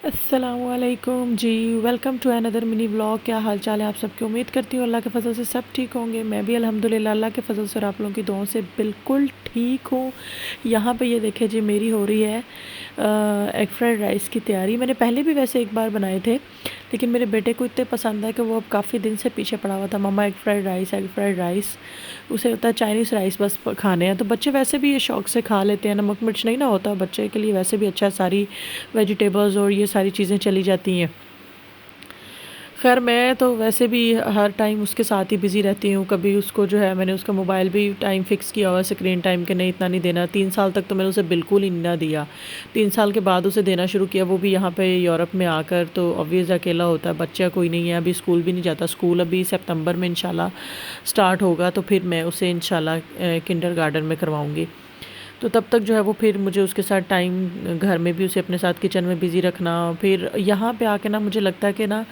السلام علیکم جی، ویلکم ٹو اندر منی ولاگ۔ کیا حال چال ہے آپ سب کی؟ امید کرتی ہوں اللہ کے فضل سے سب ٹھیک ہوں گے۔ میں بھی الحمدللہ اللہ کے فضل سے اور آپ لوگوں کی دعاؤں سے بالکل ٹھیک ہوں۔ یہاں پہ یہ دیکھیں جی، میری ہو رہی ہے ایگ فرائیڈ رائس کی تیاری۔ میں نے پہلے بھی ویسے ایک بار بنائے تھے، لیکن میرے بیٹے کو اتنے پسند ہے کہ وہ اب کافی دن سے پیچھے پڑا ہوا تھا، مما egg fried rice, egg fried rice. اسے ہوتا ہے چائنیز رائس بس کھانے ہیں، تو بچے ویسے بھی یہ شوق سے کھا لیتے ہیں، نمک مرچ نہیں نہ ہوتا بچے کے لیے، ویسے بھی اچھا ساری ویجیٹیبلز اور یہ ساری چیزیں چلی جاتی ہیں۔ خیر میں تو ویسے بھی ہر ٹائم اس کے ساتھ ہی بزی رہتی ہوں۔ کبھی اس کو جو ہے میں نے اس کا موبائل بھی ٹائم فکس کیا ہوا ہے، اسکرین ٹائم کے نہیں اتنا نہیں دینا۔ 3 سال تک تو میں نے اسے بالکل ہی نہ دیا، 3 سال کے بعد اسے دینا شروع کیا، وہ بھی یہاں پہ یورپ میں آ کر۔ تو obvious اکیلا ہوتا ہے بچہ، کوئی نہیں ہے، ابھی اسکول بھی نہیں جاتا۔ اسکول ابھی سپتمبر میں انشاءاللہ سٹارٹ ہوگا، تو پھر میں اسے انشاءاللہ کنڈر گارڈن میں کرواؤں گی۔ تو تب تک جو ہے وہ پھر مجھے اس کے ساتھ ٹائم، گھر میں بھی اسے اپنے ساتھ کچن میں بزی رکھنا۔ پھر یہاں پہ آ کے نا مجھے لگتا ہے کہ نا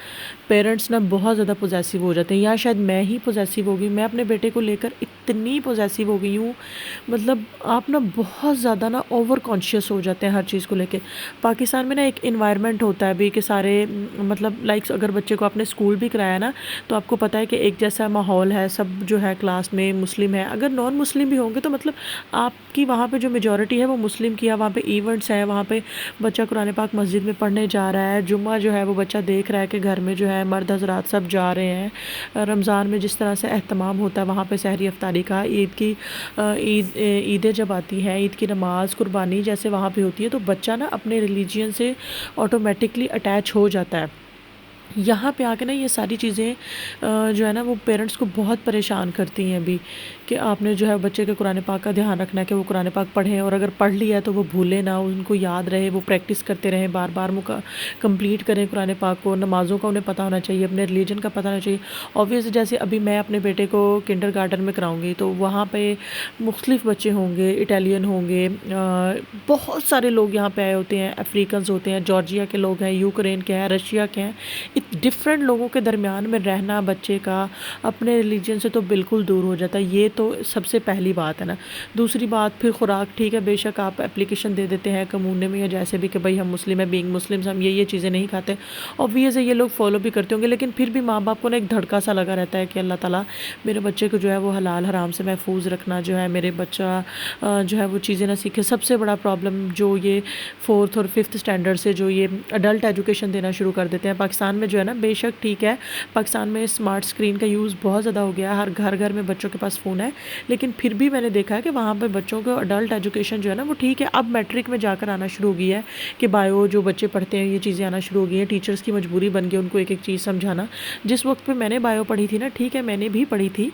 پیرنٹس نا بہت زیادہ پوزیسیو ہو جاتے ہیں، یا شاید میں ہی پوزیسیو ہو گئی۔ میں اپنے بیٹے کو لے کر اتنی پوزیسیو ہو گئی ہوں، مطلب آپ نا بہت زیادہ نا اوور کانشیس ہو جاتے ہیں ہر چیز کو لے کے۔ پاکستان میں نا ایک انوائرمنٹ ہوتا ہے بھی کہ سارے مطلب لائکس، اگر بچے کو آپ نے اسکول بھی کرایا نا تو آپ کو پتہ ہے کہ ایک جیسا ماحول ہے، سب جو ہے کلاس میں مسلم ہے، اگر نان مسلم بھی ہوں گے تو مطلب آپ کی وہاں پہ جو میجورٹی ہے وہ مسلم کی ہے، وہاں پہ ایونٹس ہیں، وہاں پہ بچہ قرآن پاک مسجد میں پڑھنے جا رہا ہے، جمعہ جو ہے وہ بچہ دیکھ رہا ہے کہ گھر میں جو ہے مرد حضرات سب جا رہے ہیں۔ رمضان میں جس طرح سے اہتمام ہوتا ہے وہاں پہ سحری افطاری کا، عیدیں جب آتی ہیں، عید کی نماز، قربانی جیسے وہاں پہ ہوتی ہے، تو بچہ نا اپنے ریلیجین سے آٹومیٹکلی اٹیچ ہو جاتا ہے۔ یہاں پہ آ کے نا یہ ساری چیزیں جو ہے نا وہ پیرنٹس کو بہت پریشان کرتی ہیں ابھی، کہ آپ نے جو ہے بچے کے قرآن پاک کا دھیان رکھنا ہے کہ وہ قرآن پاک پڑھیں، اور اگر پڑھ لیا ہے تو وہ بھولے نہ، ان کو یاد رہے، وہ پریکٹس کرتے رہیں، بار بار کمپلیٹ کریں قرآن پاک کو۔ نمازوں کا انہیں پتہ ہونا چاہیے، اپنے ریلیجن کا پتہ ہونا چاہیے۔ obvious جیسے ابھی میں اپنے بیٹے کو کنڈر گارڈن میں کراؤں گی تو وہاں پہ مختلف بچے ہوں گے، اٹالین ہوں گے، بہت سارے لوگ یہاں پہ آئے ہوتے ہیں، افریقنز ہوتے ہیں، جارجیا کے لوگ ہیں، یوکرین کے ہیں، رشیا کے ہیں۔ ڈفرینٹ لوگوں کے درمیان میں رہنا بچے کا اپنے ریلیجن سے تو بالکل دور ہو جاتا ہے، یہ تو سب سے پہلی بات ہے نا۔ دوسری بات پھر خوراک، ٹھیک ہے بے شک آپ اپلیکیشن دے دیتے ہیں کمونے میں یا جیسے بھی کہ بھائی ہم مسلم ہیں، بینگ مسلمز ہم یہ چیزیں نہیں کھاتے، obvious ہے یہ لوگ فالو بھی کرتے ہوں گے، لیکن پھر بھی ماں باپ کو نا ایک دھڑکا سا لگا رہتا ہے کہ اللہ تعالیٰ میرے بچے کو جو ہے وہ حلال حرام سے محفوظ رکھنا، جو ہے میرے بچہ جو ہے وہ چیزیں نہ سیکھے۔ سب سے بڑا پرابلم جو یہ 4th اور 5th اسٹینڈرڈ سے جو یہ اڈلٹ ایجوکیشن دینا شروع کر دیتے ہیں پاکستان میں، جو ہے نا بے شک ٹھیک ہے پاکستان میں اسمارٹ اسکرین کا یوز بہت زیادہ ہو گیا ہے، ہر گھر میں بچوں کے پاس فون ہے، لیکن پھر بھی میں نے دیکھا ہے کہ وہاں پہ بچوں کو اڈلٹ ایجوکیشن جو ہے نا وہ ٹھیک ہے اب میٹرک میں جا کر آنا شروع ہو گئی ہے، کہ بایو جو بچے پڑھتے ہیں یہ چیزیں آنا شروع ہو گئی ہیں، ٹیچرز کی مجبوری بن گئی ان کو ایک ایک چیز سمجھانا۔ جس وقت پہ میں نے بایو پڑھی تھی نا، ٹھیک ہے میں نے بھی پڑھی تھی،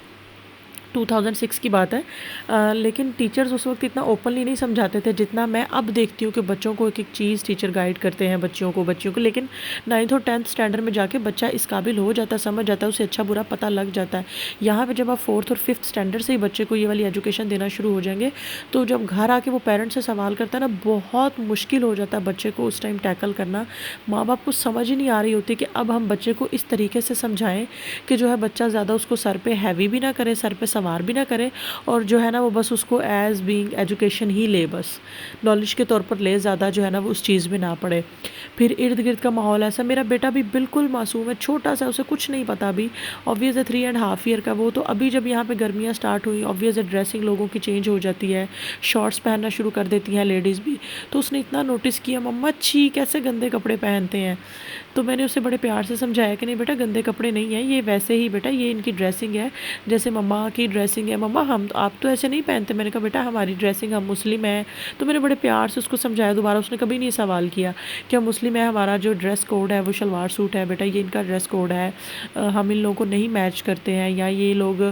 2006 کی بات ہے، لیکن ٹیچرز اس وقت اتنا اوپنلی نہیں سمجھاتے تھے جتنا میں اب دیکھتی ہوں کہ بچوں کو ایک ایک چیز ٹیچر گائیڈ کرتے ہیں بچیوں کو لیکن 9th اور 10th اسٹینڈرڈ میں جا کے بچہ اس قابل ہو جاتا ہے، سمجھ جاتا ہے، اسے اچھا برا پتہ لگ جاتا ہے۔ یہاں پہ جب آپ 4th اور 5th اسٹینڈرڈ سے ہی بچے کو یہ والی ایجوکیشن دینا شروع ہو جائیں گے تو جب گھر آ کے وہ پیرنٹس سے سوال کرتا ہے نا بہت مشکل ہو جاتا ہے بچے کو اس ٹائم ٹیکل کرنا۔ ماں باپ کو سمجھ ہی نہیں آ رہی ہوتی کہ اب ہم بچے کو اس طریقے سے سمجھائیں کہ جو ہے بچہ زیادہ اس کو سر پہ ہیوی بھی نہ کرے، سر پہ سوار بھی نہ کرے، اور جو ہے نا وہ بس اس کو ایز بینگ ایجوکیشن ہی لے، بس نالج کے طور پر لے، زیادہ جو ہے نا وہ اس چیز میں نہ پڑے۔ پھر ارد گرد کا ماحول ایسا، میرا بیٹا بھی بالکل معصوم ہے، چھوٹا سا، اسے کچھ نہیں پتا ابھی، obvious ہے 3.5 ایئر کا وہ، تو ابھی جب یہاں پہ گرمیاں سٹارٹ ہوئی obvious ہے ڈریسنگ لوگوں کی چینج ہو جاتی ہے، شارٹس پہننا شروع کر دیتی ہیں لیڈیز بھی، تو اس نے اتنا نوٹس کیا مما چھی کیسے گندے کپڑے پہنتے ہیں۔ تو میں نے اسے بڑے پیار سے سمجھایا کہ نہیں بیٹا گندے کپڑے نہیں ہیں، یہ ویسے ہی بیٹا یہ ان کی ڈریسنگ ہے، جیسے مما کی ڈریسنگ ہے، مما ہم آپ تو ایسے نہیں پہنتے۔ میں نے کہا بیٹا ہماری ڈریسنگ، ہم مسلم ہیں، تو میں نے بڑے پیار سے اس کو سمجھایا دوبارہ، اس نے کبھی نہیں سوال کیا کہ ہم مسلم ہیں، ہمارا جو ڈریس کوڈ ہے وہ شلوار سوٹ ہے، بیٹا یہ ان کا ڈریس کوڈ ہے، ہم ان لوگوں کو نہیں میچ کرتے ہیں، یا یہ لوگ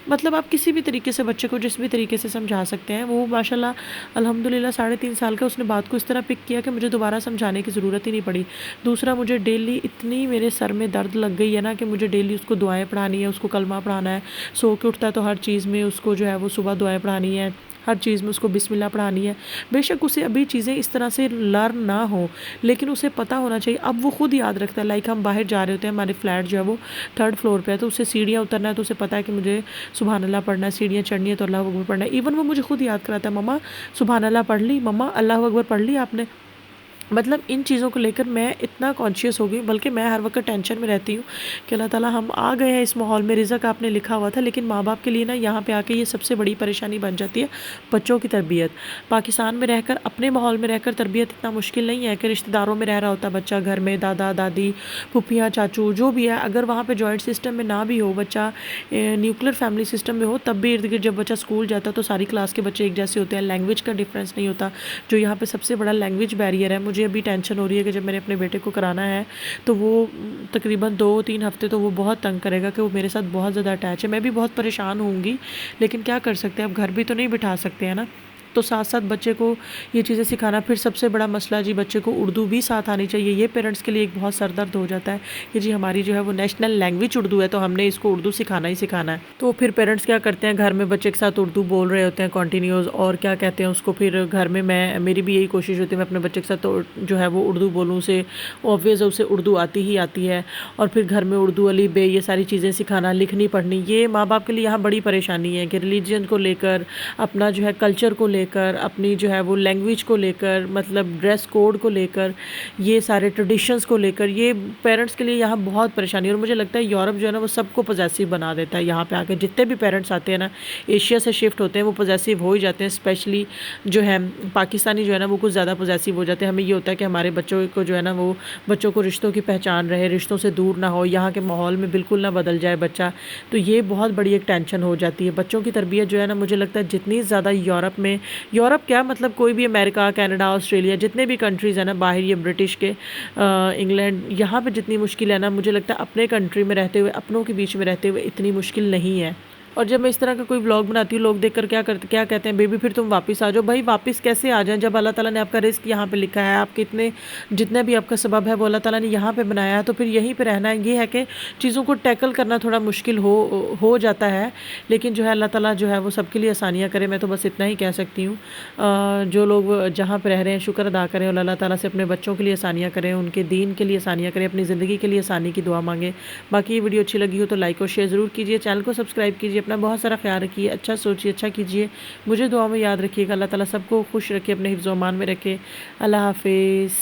مطلب آپ کسی بھی طریقے سے بچے کو جس بھی طریقے سے سمجھا سکتے ہیں۔ وہ ماشاءاللہ الحمدللہ 3.5 سال کا، اس نے بات کو اس طرح پک کیا کہ مجھے دوبارہ سمجھانے کی ضرورت ہی نہیں پڑی۔ دوسرا مجھے ڈیلی اتنی میرے سر میں درد لگ گئی ہے نا کہ مجھے ڈیلی اس کو دعائیں پڑھانی ہے، اس کو کلمہ پڑھانا ہے، سو کے اٹھتا ہے تو ہر چیز میں اس کو جو ہے وہ صبح دعائیں پڑھانی ہے، ہر چیز میں اس کو بسم اللہ پڑھانی ہے۔ بے شک اسے ابھی چیزیں اس طرح سے لرن نہ ہوں، لیکن اسے پتہ ہونا چاہیے، اب وہ خود یاد رکھتا ہے۔ لائک ہم باہر جا رہے ہوتے ہیں، ہمارے فلیٹ جو ہے وہ 3rd فلور پہ ہے، تو اسے سیڑھیاں اترنا ہے تو اسے پتہ ہے کہ مجھے سبحان اللہ پڑھنا ہے، سیڑھیاں چڑھنی ہے تو اللہ اکبر پڑھنا ہے۔ ایون وہ مجھے خود یاد کراتا ہے، مما سبحان اللہ پڑھ لی، مما اللہ اکبر پڑھ لی آپ نے، مطلب ان چیزوں کو لے کر میں اتنا کانشیس ہو گئی، بلکہ میں ہر وقت ٹینشن میں رہتی ہوں کہ اللہ تعالیٰ ہم آ گئے ہیں اس ماحول میں، رزق آپ نے لکھا ہوا تھا، لیکن ماں باپ کے لیے نا یہاں پہ آ کے یہ سب سے بڑی پریشانی بن جاتی ہے بچوں کی تربیت۔ پاکستان میں رہ کر، اپنے ماحول میں رہ کر تربیت اتنا مشکل نہیں ہے کہ رشتہ داروں میں رہ رہا ہوتا بچہ، گھر میں دادا دادی پھپھیاں چاچو جو بھی ہے، اگر وہاں پہ جوائنٹ سسٹم میں نہ بھی ہو بچہ، نیوکلیر فیملی سسٹم میں ہو، تب بھی ارد گرد جب بچہ اسکول جاتا ہے تو ساری کلاس کے بچے ایک جیسے ہوتے ہیں، لینگویج کا ڈفرینس نہیں ہوتا، جو یہاں پہ سب سے بڑا لینگویج بیریئر ہے۔ مجھے ابھی ٹینشن ہو رہی ہے کہ جب میں نے اپنے بیٹے کو کرانا ہے تو وہ تقریباً 2-3 ہفتے تو وہ بہت تنگ کرے گا کہ وہ میرے ساتھ بہت زیادہ اٹیچ ہے۔ میں بھی بہت پریشان ہوں گی، لیکن کیا کر سکتے ہیں، اب گھر بھی تو نہیں بٹھا سکتے ہیں نا، تو ساتھ ساتھ بچے کو یہ چیزیں سکھانا۔ پھر سب سے بڑا مسئلہ جی، بچے کو اردو بھی ساتھ آنی چاہیے۔ یہ پیرنٹس کے لیے ایک بہت سر درد ہو جاتا ہے کہ جی ہماری جو ہے وہ نیشنل لینگویج اردو ہے تو ہم نے اس کو اردو سکھانا ہی سکھانا ہے۔ تو پھر پیرنٹس کیا کرتے ہیں، گھر میں بچے کے ساتھ اردو بول رہے ہوتے ہیں کنٹینیوز، اور کیا کہتے ہیں اس کو، پھر گھر میں میری بھی یہی کوشش ہوتی ہے میں اپنے بچے کے ساتھ تو جو ہے وہ اردو بولوں، سے آبویس اسے اردو آتی ہی آتی ہے، اور پھر گھر میں اردو علی بے یہ ساری چیزیں سکھانا، لکھنی پڑھنی، یہ ماں باپ کے لیے یہاں بڑی پریشانی ہے کہ ریلیجن کو لے کر، اپنا جو ہے کلچر کو لے کر، اپنی جو ہے وہ لینگویج کو لے کر، مطلب ڈریس کوڈ کو لے کر، یہ سارے ٹریڈیشنز کو لے کر، یہ پیرنٹس کے لیے یہاں بہت پریشانی ہے۔ اور مجھے لگتا ہے یورپ جو ہے نا وہ سب کو پوزیسو بنا دیتا ہے، یہاں پہ آ کے جتنے بھی پیرنٹس آتے ہیں نا ایشیا سے شفٹ ہوتے ہیں وہ پوزیسو ہو ہی جاتے ہیں، اسپیشلی جو ہے پاکستانی جو ہے نا وہ کچھ زیادہ پوزیسو ہو جاتے ہیں۔ ہمیں یہ ہوتا ہے کہ ہمارے بچوں کو جو ہے نا وہ بچوں کو رشتوں کی پہچان رہے، رشتوں سے دور نہ ہو، یہاں کے ماحول میں بالکل نہ بدل جائے بچہ، تو یہ بہت بڑی ایک ٹینشن ہو جاتی ہے۔ بچوں کی تربیت جو ہے نا مجھے لگتا ہے جتنی زیادہ یورپ میں، یورپ کیا مطلب کوئی بھی، امریکہ کینیڈا آسٹریلیا جتنے بھی کنٹریز ہیں نا باہر، یہ برٹش کے، انگلینڈ، یہاں پہ جتنی مشکل ہے نا مجھے لگتا ہے اپنے کنٹری میں رہتے ہوئے، اپنوں کے بیچ میں رہتے ہوئے اتنی مشکل نہیں ہے۔ اور جب میں اس طرح کا کوئی ولاگ بناتی ہوں، لوگ دیکھ کر کیا کہتے ہیں، بیبی پھر تم واپس آ جاؤ۔ بھائی واپس کیسے آ جائیں جب اللہ تعالیٰ نے آپ کا رزق یہاں پہ لکھا ہے، آپ کے اتنے جتنے بھی آپ کا سبب ہے وہ اللہ تعالیٰ نے یہاں پہ بنایا ہے، تو پھر یہیں پہ رہنا ہے۔ یہ ہے کہ چیزوں کو ٹیکل کرنا تھوڑا مشکل ہو جاتا ہے، لیکن جو ہے اللہ تعالیٰ جو ہے وہ سب کے لیے آسانیاں کرے، میں تو بس اتنا ہی کہہ سکتی ہوں۔ جو لوگ جہاں پہ رہ رہے ہیں شکر ادا کریں، اور اللہ تعالیٰ سے اپنے بچوں کے لیے آسانیاں کریں، ان کے دین کے لیے آسانیاں کریں، اپنی زندگی کے لیے آسانی کی دعا مانگیں۔ باقی یہ ویڈیو اچھی لگی ہو تو لائک اور شیئر ضرور کیجیے، چینل کو سبسکرائب کیجیے، اپنا بہت سارا خیال رکھیے، اچھا سوچیے، اچھا کیجیے، مجھے دعا میں یاد رکھیے گا۔ اللہ تعالیٰ سب کو خوش رکھے، اپنے حفظ و امان میں رکھے۔ اللہ حافظ۔